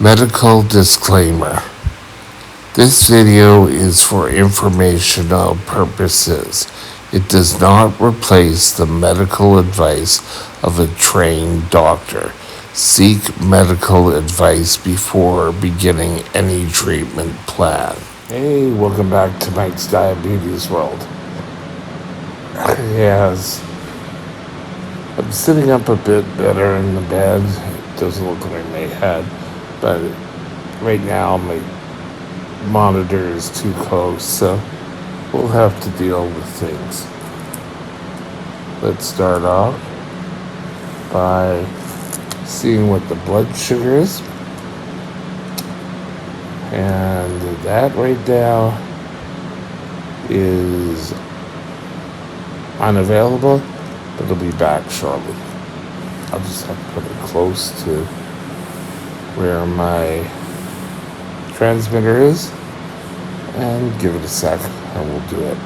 Medical disclaimer. This video is for informational purposes. It does not replace the medical advice of a trained doctor. Seek medical advice before beginning any treatment plan. Hey, welcome back to Mike's Diabetes World. Yes, I'm sitting up a bit better in the bed. It doesn't look like my head, but right now my monitor is too close, so we'll have to deal with things. Let's start off by seeing what the blood sugar is. And that right now is unavailable, but it'll be back shortly. I'll just have to put it close to where my transmitter is and give it a sec and we'll do it.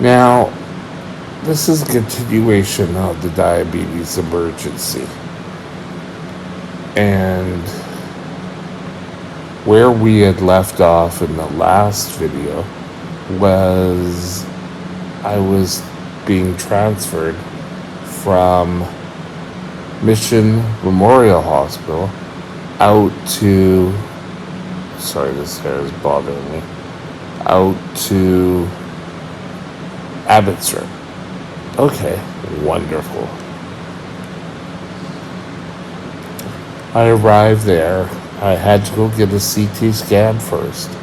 Now, this is a continuation of the diabetes emergency. And where we had left off in the last video was I was being transferred from Mission Memorial Hospital out to, sorry, this hair is bothering me, out to Abbotsford. Okay, wonderful. I arrived there. I had to go get a CT scan first.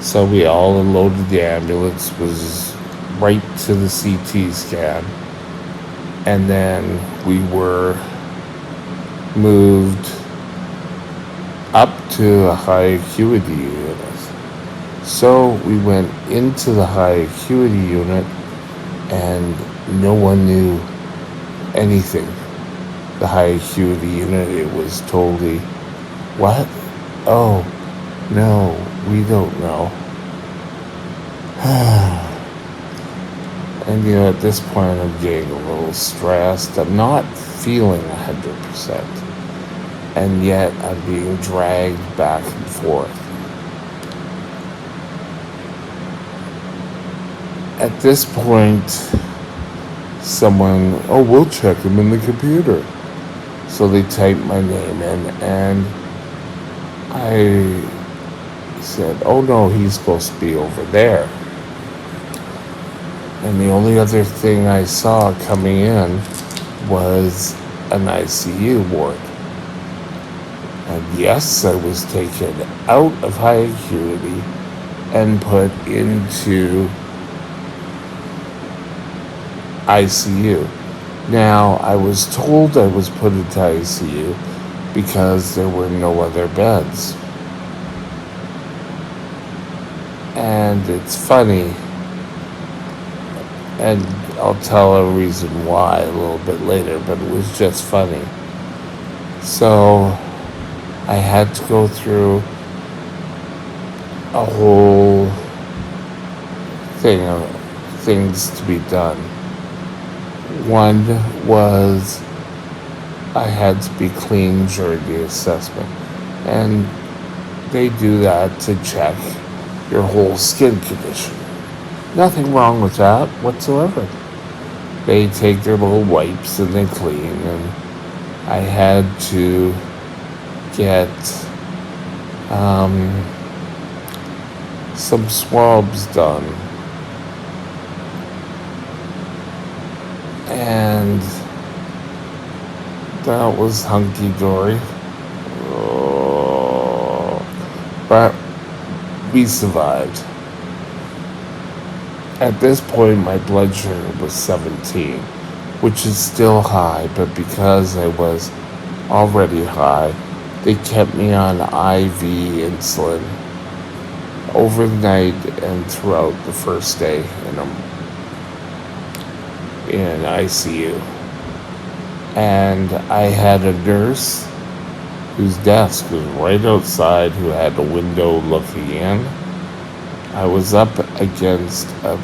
So we all unloaded the ambulance, was right to the CT scan. And then we were moved up to a high acuity unit. So we went into the high acuity unit and no one knew anything. The high acuity unit, it was totally, what? Oh, no, we don't know. And at this point I'm getting a little stressed. I'm not feeling 100%. And yet I'm being dragged back and forth. At this point, someone, oh, we'll check him in the computer. So they typed my name in, and I said, oh no, he's supposed to be over there. And the only other thing I saw coming in was an ICU ward. And yes, I was taken out of high acuity and put into ICU. Now, I was told I was put into ICU because there were no other beds. And it's funny, and I'll tell a reason why a little bit later, but it was just funny. So I had to go through a whole thing of things to be done. One was I had to be clean during the assessment. And they do that to check your whole skin condition. Nothing wrong with that whatsoever. They take their little wipes and they clean. And I had to get some swabs done. And that was hunky-dory. Oh, but we survived. At this point, my blood sugar was 17, which is still high, but because I was already high, they kept me on IV insulin overnight and throughout the first day in ICU. And I had a nurse whose desk was right outside, who had a window looking in. I was up against a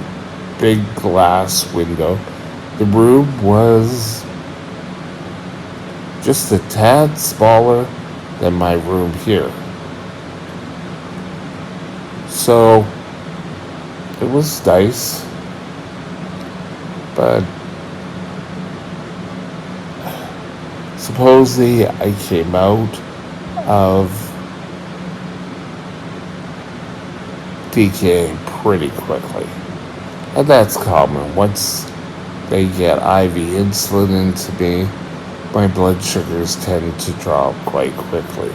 big glass window. The room was just a tad smaller than my room here. So it was nice, but supposedly I came out of DKA pretty quickly. And that's common. Once they get IV insulin into me, my blood sugars tend to drop quite quickly.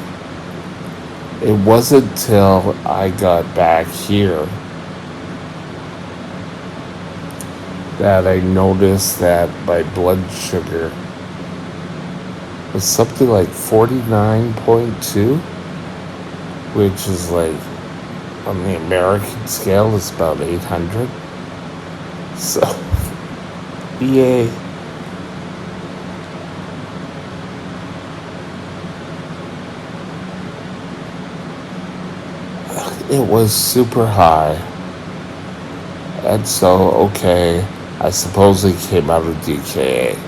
It wasn't till I got back here that I noticed that my blood sugar was something like 49.2, which is like, on the American scale, is about 800. So, yay. It was super high. And so, okay, I supposedly came out of DKA.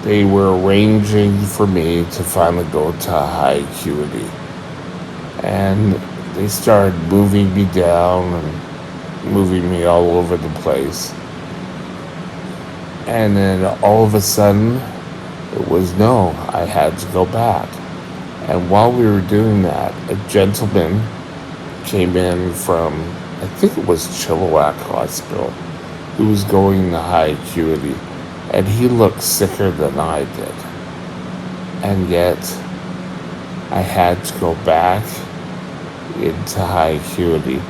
They were arranging for me to finally go to high acuity. And they started moving me down and moving me all over the place. And then all of a sudden, it was no, I had to go back. And while we were doing that, a gentleman came in from, I think it was Chilliwack Hospital, who was going to high acuity. And he looked sicker than I did. And yet, I had to go back into high acuity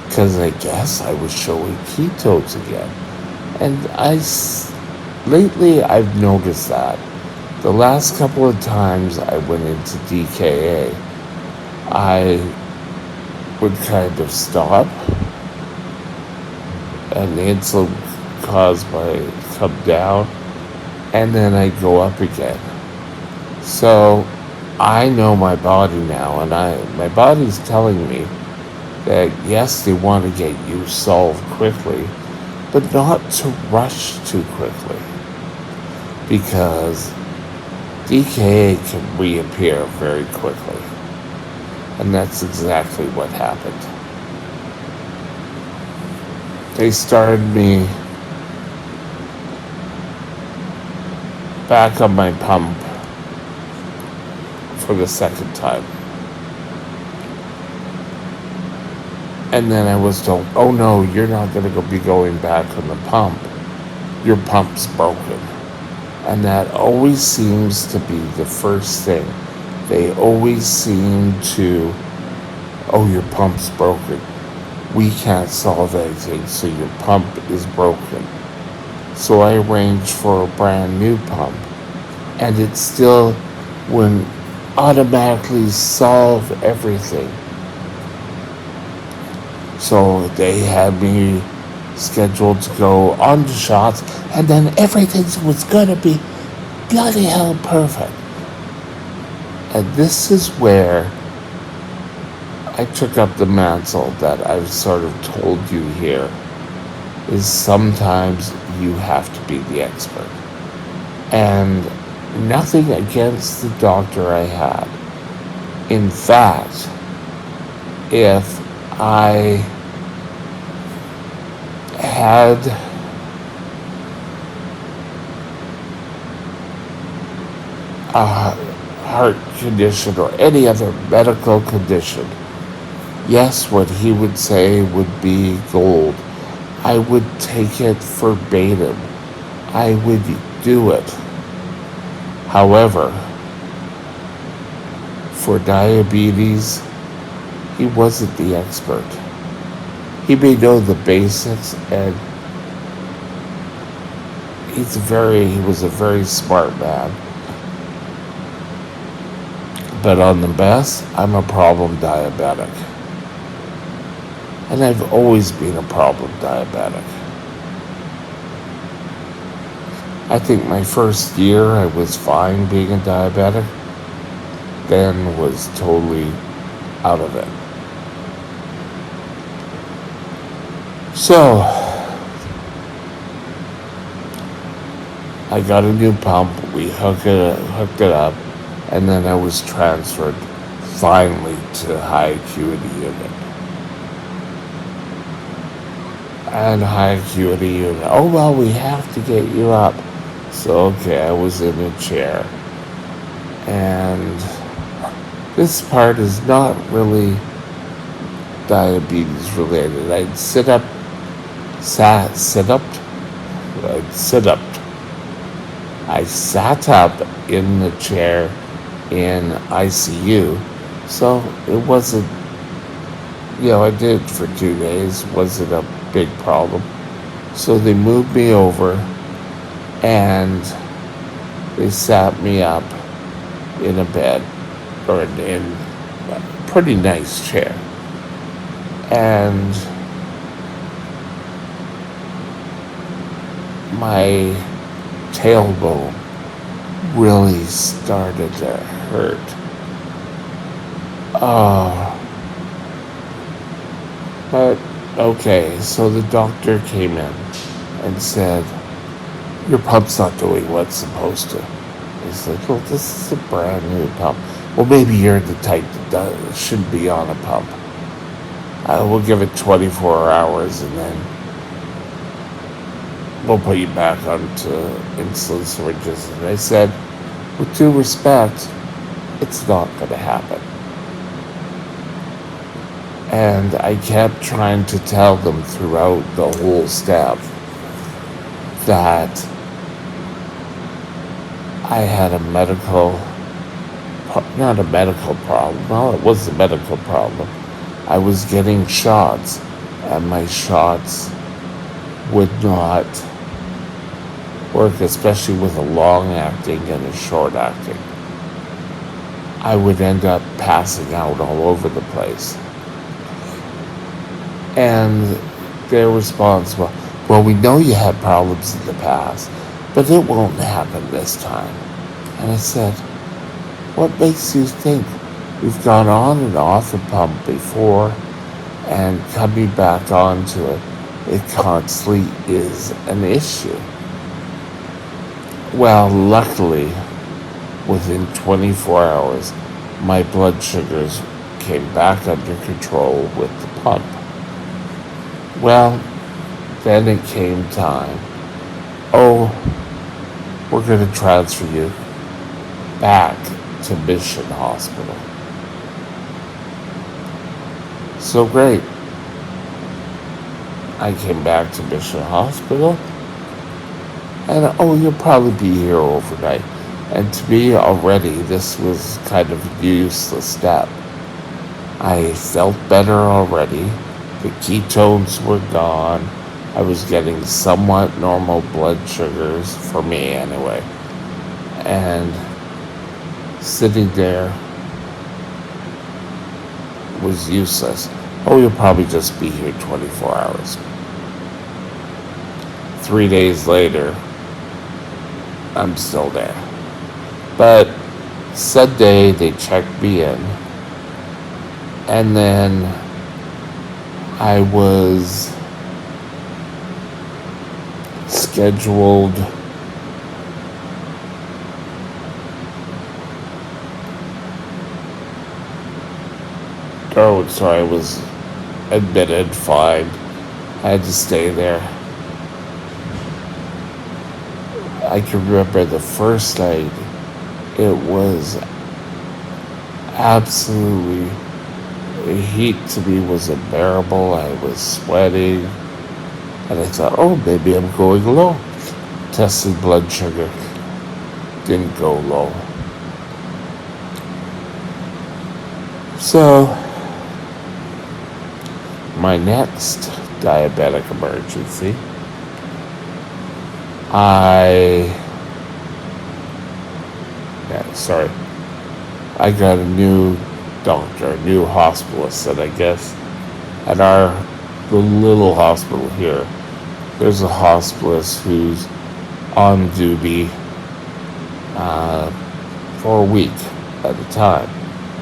because I guess I was showing ketones again. And lately I've noticed that the last couple of times I went into DKA, I would kind of stop and the insulin caused my come down, and then I go up again. So I know my body now, and my body's telling me that yes, they want to get you solved quickly, but not to rush too quickly, because DKA can reappear very quickly, and that's exactly what happened. They started me back on my pump for the second time. And then I was told, oh no, you're not going to be going back on the pump. Your pump's broken. And that always seems to be the first thing. They always seem to, oh, your pump's broken. We can't solve anything, so your pump is broken. So I arranged for a brand new pump. And it still wouldn't automatically solve everything. So they had me scheduled to go on to shots, and then everything was gonna be bloody hell perfect. And this is where I took up the mantle that I've sort of told you here, is sometimes you have to be the expert. And nothing against the doctor I had. In fact, if I had a heart condition or any other medical condition, yes, what he would say would be gold. I would take it verbatim. I would do it. However, for diabetes, he wasn't the expert. He may know the basics, and he was a very smart man. But on the best, I'm a problem diabetic. And I've always been a problem diabetic. I think my first year I was fine being a diabetic, then was totally out of it. So, I got a new pump, we hooked it up, and then I was transferred finally to high acuity unit. And high acuity unit, oh well, we have to get you up. So okay, I was in a chair, and this part is not really diabetes related. Sit up, I'd sit up. I sat up in the chair in ICU, so it wasn't, I did it for 2 days, wasn't a big problem. So they moved me over and they sat me up in a bed or in a pretty nice chair. And my tailbone really started to hurt. But okay, so the doctor came in and said, your pump's not doing what it's supposed to. He's like, well, this is a brand new pump. Well, maybe you're the type that shouldn't be on a pump. We'll give it 24 hours and then we'll put you back onto insulin syringes. And I said, with due respect, it's not going to happen. And I kept trying to tell them throughout the whole step that I had not a medical problem. Well, it was a medical problem. I was getting shots, and my shots would not work, especially with a long-acting and a short-acting. I would end up passing out all over the place. And their response was, well, we know you had problems in the past, but it won't happen this time. And I said, what makes you think we've gone on and off a pump before, and coming back onto it constantly is an issue? Well, luckily, within 24 hours, my blood sugars came back under control with the pump. Well, then it came time. Oh, we're going to transfer you back to Mission Hospital. So great. I came back to Mission Hospital, and you'll probably be here overnight. And to me already, this was kind of a useless step. I felt better already. The ketones were gone. I was getting somewhat normal blood sugars, for me anyway. And sitting there was useless. Oh, you'll probably just be here 24 hours. 3 days later, I'm still there. But said day, they checked me in. And then I was scheduled I was admitted, fine. I had to stay there. I can remember the first night, it was absolutely, the heat to me was unbearable. I was sweating, and I thought, oh, maybe I'm going low. Tested blood sugar, didn't go low. So, my next diabetic emergency, I got a new doctor, a new hospitalist, and I guess at the little hospital here, there's a hospitalist who's on duty for a week at a time.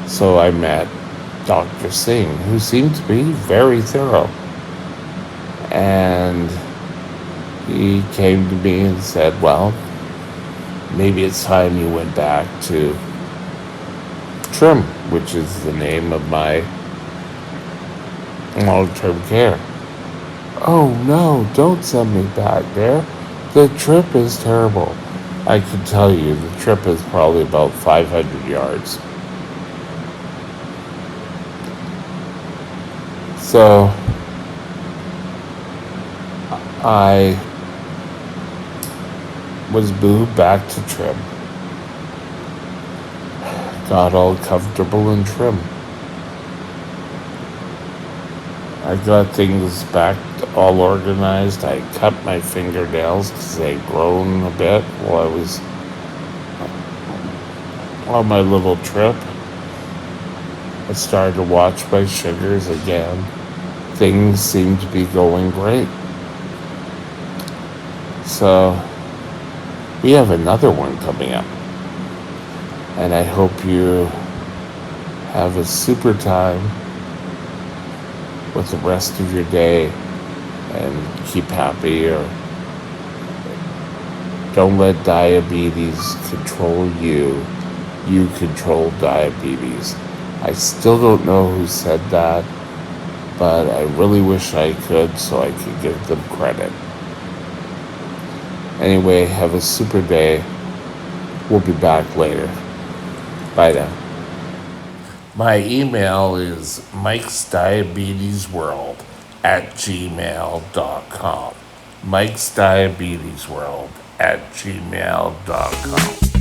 So I met Dr. Singh, who seemed to be very thorough. And he came to me and said, well, maybe it's time you went back to Trim, which is the name of my long-term care. Oh no, don't send me back there. The trip is terrible. I can tell you, the trip is probably about 500 yards. So I was moved back to Trim. Got all comfortable and trim. I got things back all organized. I cut my fingernails because they'd grown a bit while I was on my little trip. I started to watch my sugars again. Things seem to be going great. So we have another one coming up. And I hope you have a super time with the rest of your day and keep happy, or don't let diabetes control you. You control diabetes. I still don't know who said that, but I really wish I could so I could give them credit. Anyway, have a super day. We'll be back later. Bye now. My email is mikesdiabetesworld@gmail.com. mikesdiabetesworld@gmail.com.